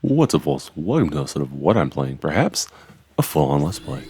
What's up, folks? Welcome to episode of What I'm Playing, perhaps a full-on Let's Play.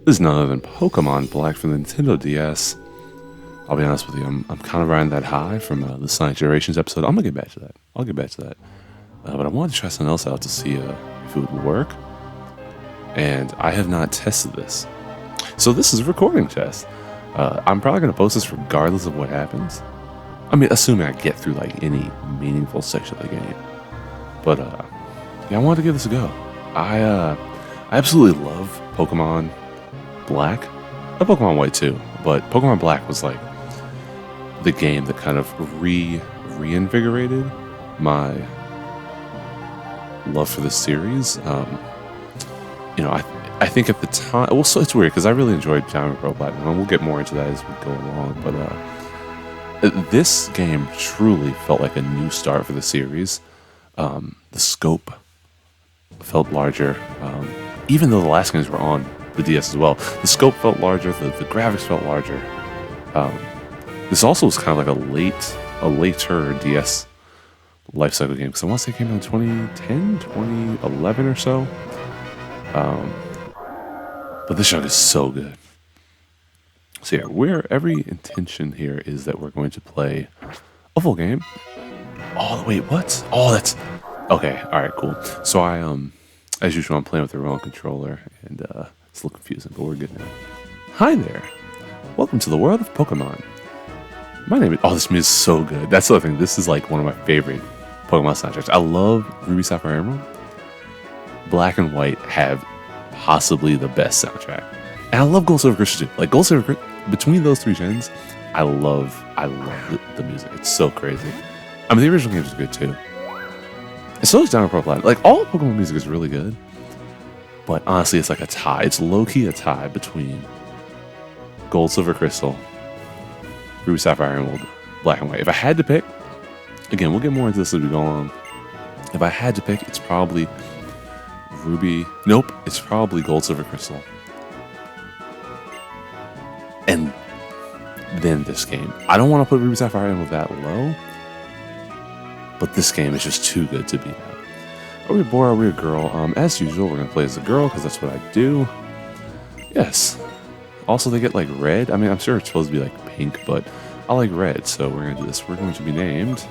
This is none other than Pokemon Black for the Nintendo DS. I'll be honest with you, I'm kind of riding that high from the Sonic Generations episode. I'm gonna get back to that. I'll get back to that. But I wanted to try something else out to see if it would work. And I have not tested this. So this is a recording test. I'm probably gonna post this regardless of what happens. I mean, assuming I get through like any meaningful section of the game. But yeah, I wanted to give this a go. I absolutely love Pokemon Black. I love Pokemon White too, but Pokemon Black was like the game that kind of reinvigorated my love for the series. I think at the time, well, so it's weird because I really enjoyed Diamond Pearl Platinum, and we'll get more into that as we go along. But this game truly felt like a new start for the series. The scope felt larger, even though the last games were on the DS as well. The scope felt larger, the graphics felt larger. This also was kind of like a later DS lifecycle game, because I want to say it came out in 2010, 2011 or so. But this junk is so good. So yeah, every intention here is that we're going to play a full game. Oh, wait, what? Oh, that's... Okay, alright, cool. So as usual, I'm playing with the remote controller, and it's a little confusing, but we're good now. Hi there! Welcome to the world of Pokemon. My name is... Oh, this music is so good. That's the other thing. This is like one of my favorite Pokemon soundtracks. I love Ruby, Sapphire, Emerald. Black and White have possibly the best soundtrack. And I love Gold, Silver, Crystal too. Like, Gold, Silver, between those three gens, I love the music. It's so crazy. I mean, the original games are good too. And so is Diamond Pearl Platinum. Like, all Pokemon music is really good. But honestly, it's like a tie. It's low-key a tie between Gold, Silver, Crystal, Ruby, Sapphire, Emerald, Black and White. If I had to pick, again, we'll get more into this as we go along. If I had to pick, it's probably Ruby. Nope, it's probably Gold, Silver, Crystal. And then this game. I don't want to put Ruby, Sapphire, Emerald that low. But this game is just too good to beat out. Are we a boy or are we a girl? As usual, we're going to play as a girl because that's what I do. Yes. Also, they get like red. I mean, I'm sure it's supposed to be like pink, but I like red, so we're going to do this. We're going to be named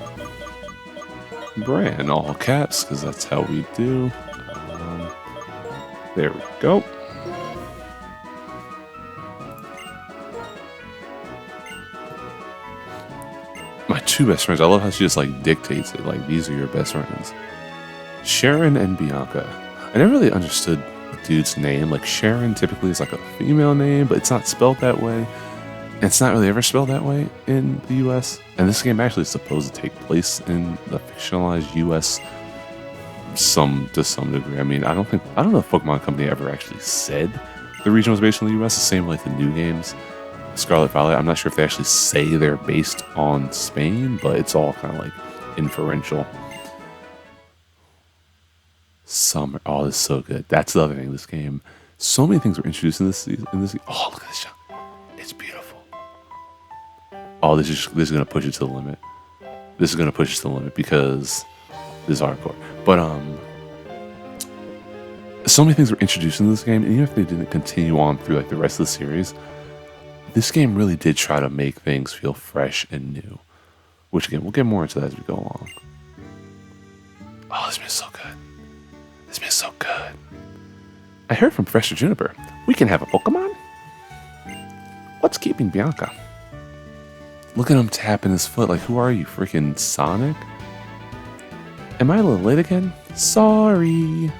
Bran, all caps, because that's how we do. There we go. My two best friends. I love how she just like dictates it. Like, these are your best friends. Sharon and Bianca. I never really understood the dude's name. Like, Sharon typically is like a female name, but it's not spelled that way. And it's not really ever spelled that way in the US. And this game actually is supposed to take place in the fictionalized US to some degree. I mean, I don't know if Pokemon Company ever actually said the region was based in the US, the same like the new games. Scarlet Violet, I'm not sure if they actually say they're based on Spain, but it's all kind of like inferential. Summer, oh, this is so good. That's the other thing. This game, so many things were introduced in this season. Oh, look at this junk. It's beautiful. Oh, this is gonna push it to the limit. This is gonna push it to the limit because this is hardcore. But so many things were introduced in this game, and even if they didn't continue on through like the rest of the series. This game really did try to make things feel fresh and new. Which, again, we'll get more into that as we go along. Oh, this music's so good. This music's so good. I heard from Professor Juniper. We can have a Pokemon? What's keeping Bianca? Look at him tapping his foot. Like, who are you, freaking Sonic? Am I a little late again? Sorry.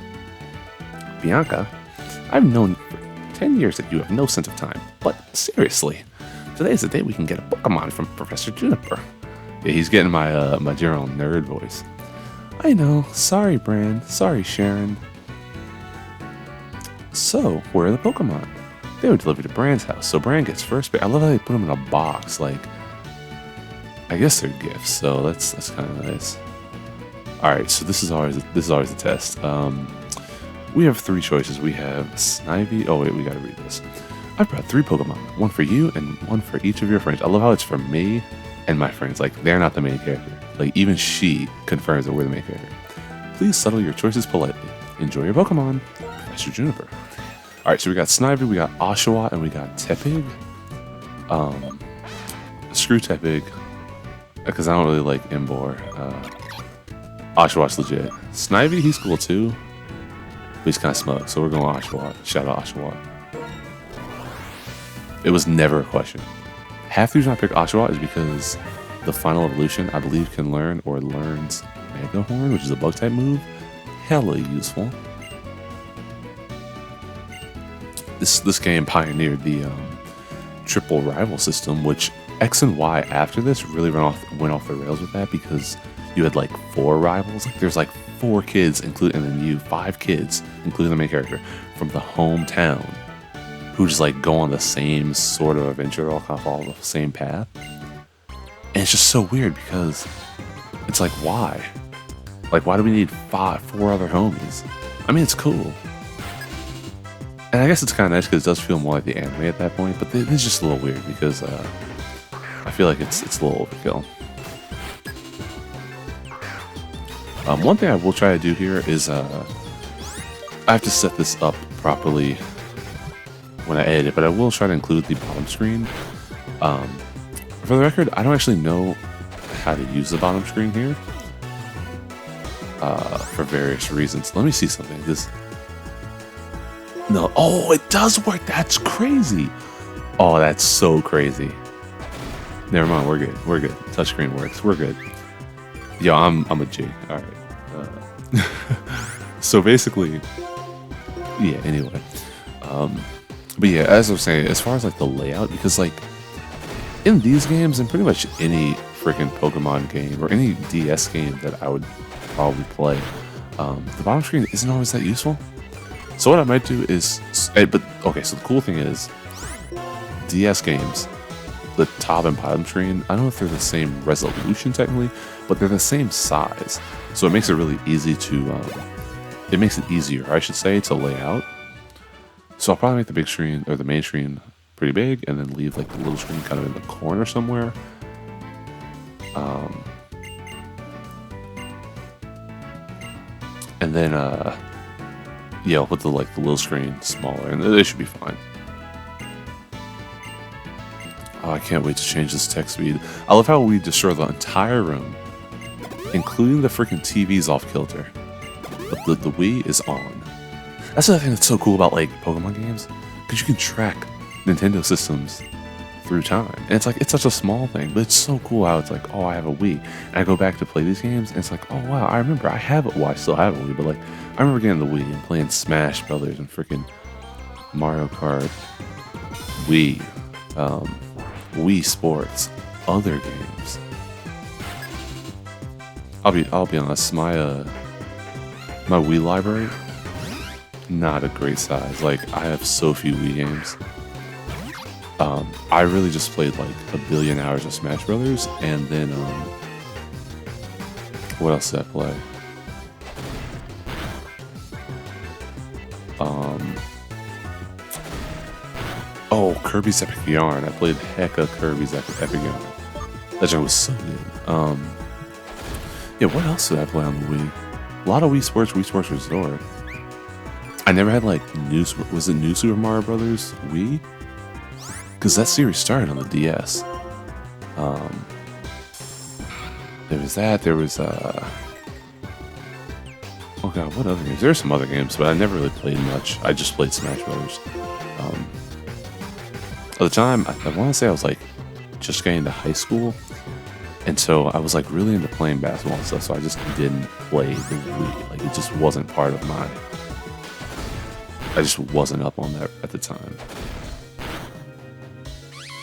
Bianca, I've known for 10 years that you have no sense of time. But seriously, today is the day we can get a Pokemon from Professor Juniper. Yeah, he's getting my my dear old nerd voice. I know. Sorry, Bran. Sorry, Sharon. So, where are the Pokemon? They were delivered to Bran's house, so Bran gets first. I love how they put them in a box. Like, I guess they're gifts, so that's kind of nice. All right, so this is always a test. We have three choices. We have Snivy. Oh wait, we gotta read this. I brought 3 Pokemon, one for you and one for each of your friends. I love how it's for me and my friends. Like, they're not the main character. Like, even she confirms that we're the main character. Please settle your choices politely. Enjoy your Pokemon, Professor Juniper. Alright, so we got Snivy, we got Oshawott, and we got Tepig. Screw Tepig, because I don't really like Emboar. Oshawott's legit. Snivy, he's cool too, but he's kind of smug, so we're going Oshawott. Shout out Oshawott. It was never a question. Half the reason I picked Oshawott is because the final evolution, I believe, can learn or learns Mega Horn, which is a bug type move. Hella useful. This game pioneered the triple rival system, which X and Y after this really went off the rails with that, because you had like 4 rivals. Like there's like 4 kids, including, and then you 5 kids, including the main character, from the hometown, who just like go on the same sort of adventure, all kind of follow the same path. And it's just so weird because it's like, why? Like, why do we need 4 other homies? I mean, it's cool. And I guess it's kind of nice because it does feel more like the anime at that point, but it's just a little weird because I feel like it's a little overkill. One thing I will try to do here is I have to set this up properly when I edit it, but I will try to include the bottom screen. For the record, I don't actually know how to use the bottom screen here for various reasons. Let me see something. No, oh, it does work. That's crazy. Oh, that's so crazy. Never mind, we're good. We're good. Touchscreen works. We're good. Yo, I'm a G. All right. So basically, yeah. Anyway, but yeah, as I was saying, as far as like the layout, because like in these games and pretty much any freaking Pokemon game or any DS game that I would probably play, the bottom screen isn't always that useful. So what I might do is, but okay. So the cool thing is, DS games, the top and bottom screen, I don't know if they're the same resolution technically, but they're the same size. So it makes it really easy to, it makes it easier, I should say, to lay out. So I'll probably make the big screen, or the main screen, pretty big, and then leave like the little screen kind of in the corner somewhere. And then, yeah, I'll put the little screen smaller, and it should be fine. Oh, I can't wait to change this text speed. I love how we destroy the entire room, including the freaking TV's off kilter, but the Wii is on. That's the thing that's so cool about like Pokemon games, because you can track Nintendo systems through time, and it's like, it's such a small thing, but it's so cool how it's like, oh, I have a Wii, and I go back to play these games, and it's like, oh wow, I remember I have it. Well, I still have a Wii, but like I remember getting the Wii and playing Smash Brothers and freaking Mario Kart, Wii, Wii Sports, other games. I'll be honest, my Wii library, not a great size. Like, I have so few Wii games. I really just played like a billion hours of Smash Brothers, and then what else did I play? Oh, Kirby's Epic Yarn. I played hecka Kirby's Epic Yarn. That joke was so good. Yeah, what else did I play on the Wii? A lot of Wii Sports Resort. I never had like New Super Mario Brothers Wii? Because that series started on the DS. There was that. There was oh god, what other games? There were some other games, but I never really played much. I just played Smash Brothers. At the time, I want to say I was like just getting into high school, and so I was like really into playing basketball and stuff. So I just didn't play the Wii. Like, it just wasn't part of my. I just wasn't up on that at the time.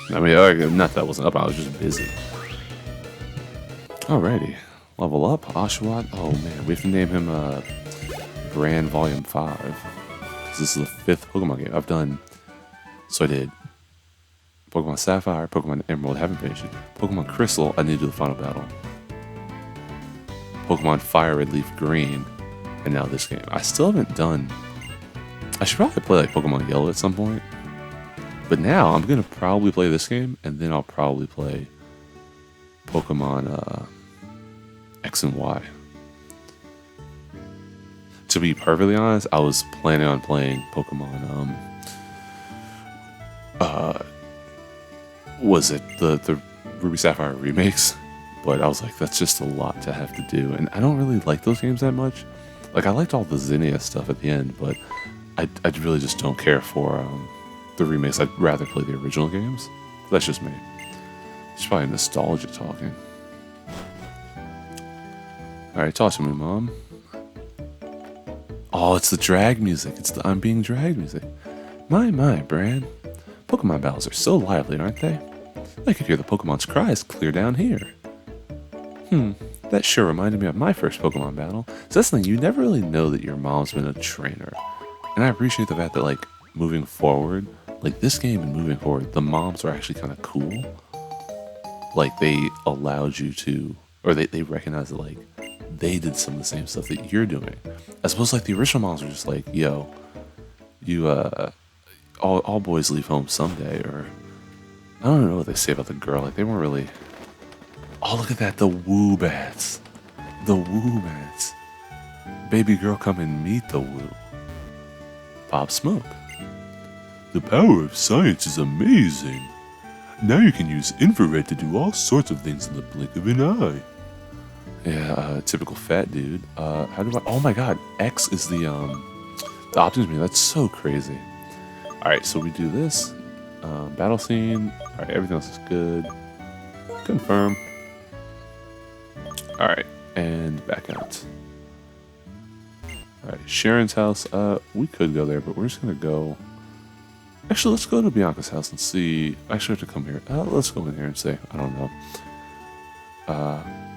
I mean, not that I wasn't up, I was just busy. Alrighty. Level up, Oshawott. Oh man, we have to name him Grand Volume 5. Because this is the 5th Pokemon game I've done. So I did Pokemon Sapphire, Pokemon Emerald, haven't finished it. Pokemon Crystal, I need to do the final battle. Pokemon Fire, Red Leaf, Green, and now this game. I still haven't done. I should probably play like Pokemon Yellow at some point. But now I'm gonna probably play this game, and then I'll probably play Pokemon X and Y. To be perfectly honest, I was planning on playing Pokemon. Uh, was it the Ruby Sapphire remakes? But I was like, that's just a lot to have to do, and I don't really like those games that much. Like I liked all the Zinnia stuff at the end, but I really just don't care for the remakes. I'd rather play the original games. That's just me. It's probably nostalgia talking. Alright, talk to me, Mom. Oh, it's the drag music. It's the I'm being dragged music. My, Bran. Pokemon battles are so lively, aren't they? I could hear the Pokemon's cries clear down here. That sure reminded me of my first Pokemon battle. So that's the thing, you never really know that your mom's been a trainer. And I appreciate the fact that, like, moving forward, like this game and moving forward, the moms are actually kind of cool. Like, they allowed you to, or they recognize that, like, they did some of the same stuff that you're doing. As opposed to, like, the original moms were just like, yo, you, all boys leave home someday, or I don't know what they say about the girl. Like, they weren't really. Oh, look at that, the Woobats. The Woobats. Baby girl, come and meet the Woo. Pop Smoke. The power of science is amazing. Now you can use infrared to do all sorts of things in the blink of an eye. Yeah, typical fat dude. How do I? Oh my God, X is the options menu. That's so crazy. All right, so we do this. Battle scene. All right, everything else is good. Confirm. All right, and back out. All right, Sharon's house. We could go there, but we're just gonna go. Actually, let's go to Bianca's house and see. Actually, we have to come here. Let's go in here and say, I don't know.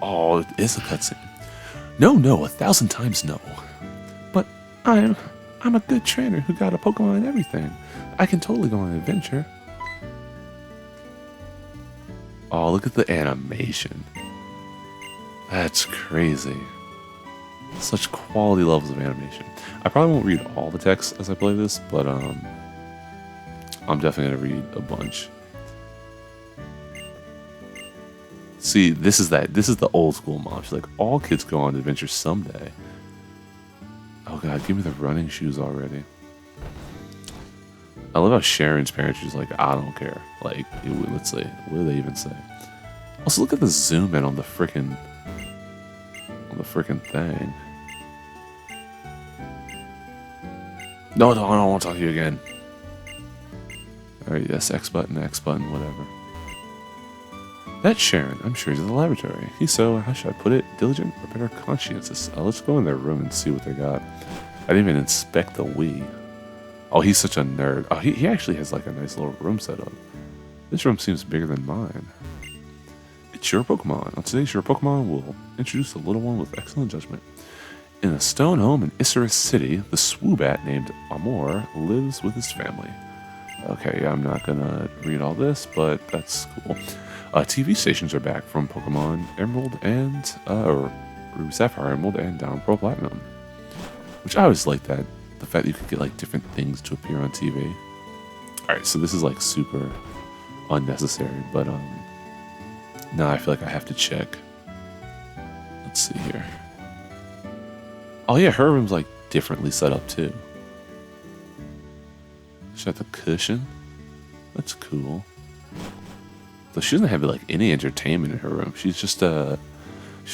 Oh, it is a cutscene. No, 1,000 times no. But I'm a good trainer who got a Pokemon and everything. I can totally go on an adventure. Oh, look at the animation. That's crazy. Such quality levels of animation. I probably won't read all the text as I play this, but I'm definitely gonna read a bunch. See, this is the old school mom. She's like, all kids go on adventures someday. Oh God, give me the running shoes already. I love how Sharon's parents are just like, I don't care. Like, let's see, what do they even say? Also, look at the zoom in on the frickin' thing. No, I don't want to talk to you again. Alright, yes, X button, whatever. That's Sharon. I'm sure he's in the laboratory. He's so, how should I put it, diligent or better conscientious. Let's go in their room and see what they got. I didn't even inspect the Wii. Oh, he's such a nerd. Oh, he actually has like a nice little room set up. This room seems bigger than mine. It's your Pokemon. On today's Your Pokemon, we'll introduce a little one with excellent judgment. In a stone home in Issaris City, the Swoobat named Amor lives with his family. Okay, I'm not gonna read all this, but that's cool. TV stations are back from Pokemon Emerald and, or Ruby Sapphire Emerald and Diamond Pearl Platinum. Which I always like that, the fact that you could get like different things to appear on TV. Alright, so this is like super unnecessary, but now I feel like I have to check. Let's see here. Oh yeah, her room's like differently set up too. She got the cushion. That's cool. So she doesn't have like any entertainment in her room. She's just out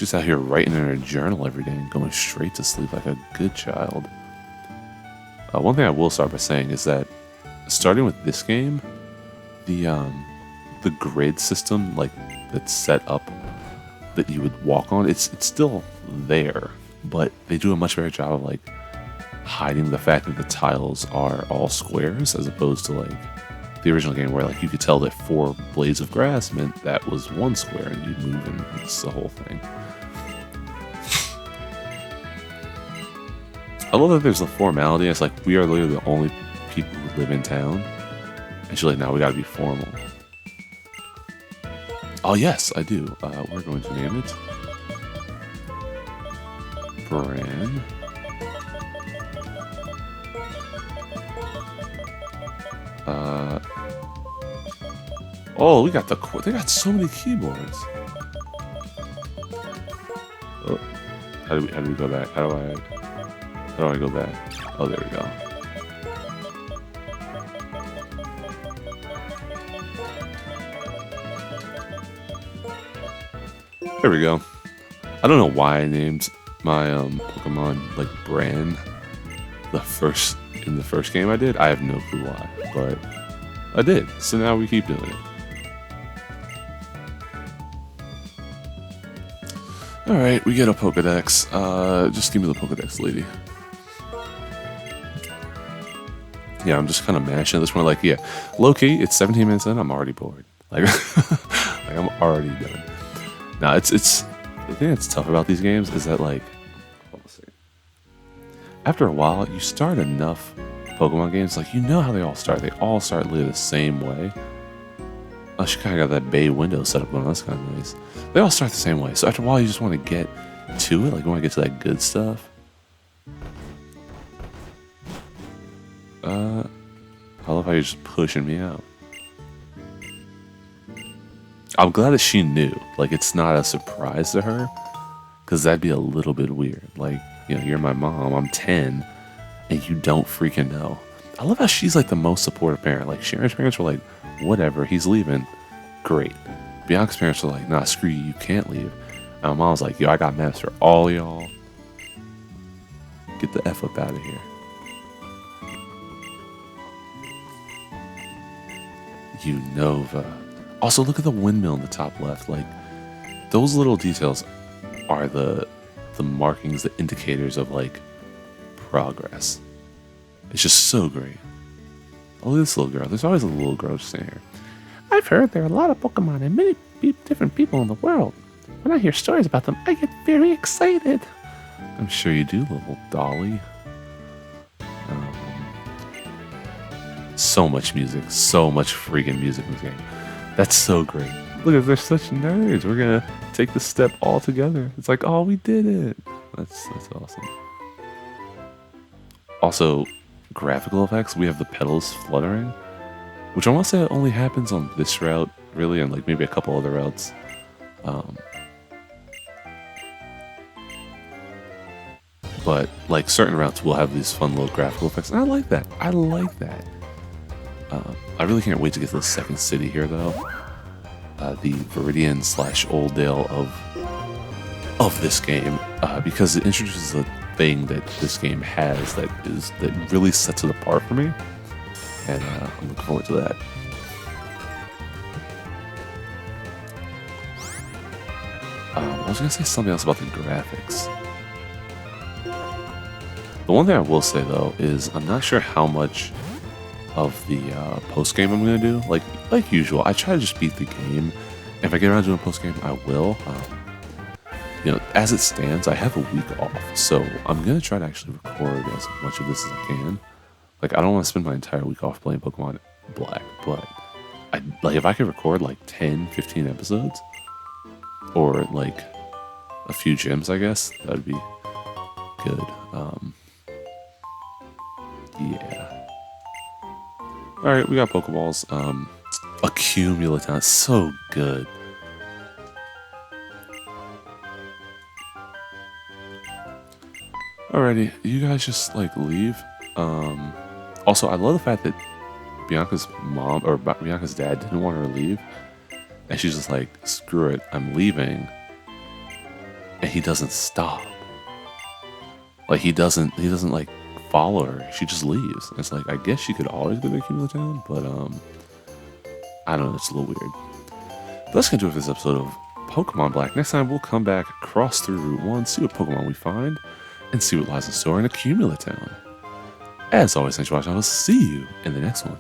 here writing in her journal every day and going straight to sleep like a good child. One thing I will start by saying is that starting with this game, the grid system like that's set up that you would walk on, it's still there, but they do a much better job of like hiding the fact that the tiles are all squares as opposed to like the original game where like you could tell that 4 blades of grass meant that was 1 square and you'd move and it's the whole thing. I love that there's a formality. It's like we are literally the only people who live in town. And she's like, now we gotta be formal. Oh yes, I do. We're going to name it Bran. Oh, we got they got so many keyboards. Oh, how do we go back? How do I? How do I go back? Oh, there we go. There we go. I don't know why I named my Pokemon like Bran in the first game I did. I have no clue why, but I did. So now we keep doing it. All right, we get a Pokedex. Just give me the Pokedex, lady. Yeah, I'm just kind of mashing this one. Like, yeah, low key, it's 17 minutes in. I'm already bored. Like, like I'm already done. Now, it's the thing that's tough about these games is that like, let's see. After a while, you start enough Pokemon games, like you know how they all start. They all start literally the same way. Oh, she kind of got that bay window set up going. That's kind of nice. They all start the same way. So after a while, you just want to get to it. Like you want to get to that good stuff. I love how you're just pushing me out. I'm glad that she knew. Like it's not a surprise to her, because that'd be a little bit weird. Like, you know, you're my mom. I'm 10, and you don't freaking know. I love how she's like the most supportive parent. Like Sharon's parents were like, whatever, he's leaving. Great. Bianca's parents were like, nah, screw you, you can't leave. And my mom's like, yo, I got maps for all y'all. Get the F up out of here. Unova. Also, look at the windmill in the top left. Like, those little details are the markings, the indicators of like progress. It's just so great. Oh, look at this little girl. There's always a little girl just sitting here. I've heard there are a lot of Pokemon and many different people in the world. When I hear stories about them, I get very excited. I'm sure you do, little dolly. So much music. So much freaking music in this game. That's so great. Look, they're such nerds. We're gonna take the step all together. It's like, oh, we did it. That's awesome. Also, graphical effects. We have the petals fluttering, which I want to say only happens on this route, really, and like maybe a couple other routes. But like certain routes will have these fun little graphical effects, and I like that. I like that. I really can't wait to get to the second city here, though. The Viridian / Oldale of this game, because it introduces a thing that this game has that really sets it apart for me, and I'm looking forward to that. I was gonna say something else about the graphics. The one thing I will say though is I'm not sure how much of the post game I'm gonna do. Like usual, I try to just beat the game. If I get around to doing post game, I will. You know, as it stands, I have a week off, so I'm gonna try to actually record as much of this as I can. Like, I don't want to spend my entire week off playing Pokemon Black, but if I could record like 10, 15 episodes, or like a few gyms, I guess that'd be good. Yeah. All right, we got Pokeballs. Accumulatown, so good. Alrighty, you guys just like leave. Also, I love the fact that Bianca's mom or Bianca's dad didn't want her to leave, and she's just like, "Screw it, I'm leaving," and he doesn't stop. Like he doesn't like follow her. She just leaves. It's like, I guess she could always go to Accumulatown, but I don't know. It's a little weird. But that's gonna do it for this episode of Pokemon Black. Next time we'll come back, cross through Route 1, see what Pokemon we find, and see what lies in store in Accumulatown. As always, thanks for watching. I will see you in the next one.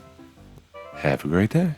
Have a great day.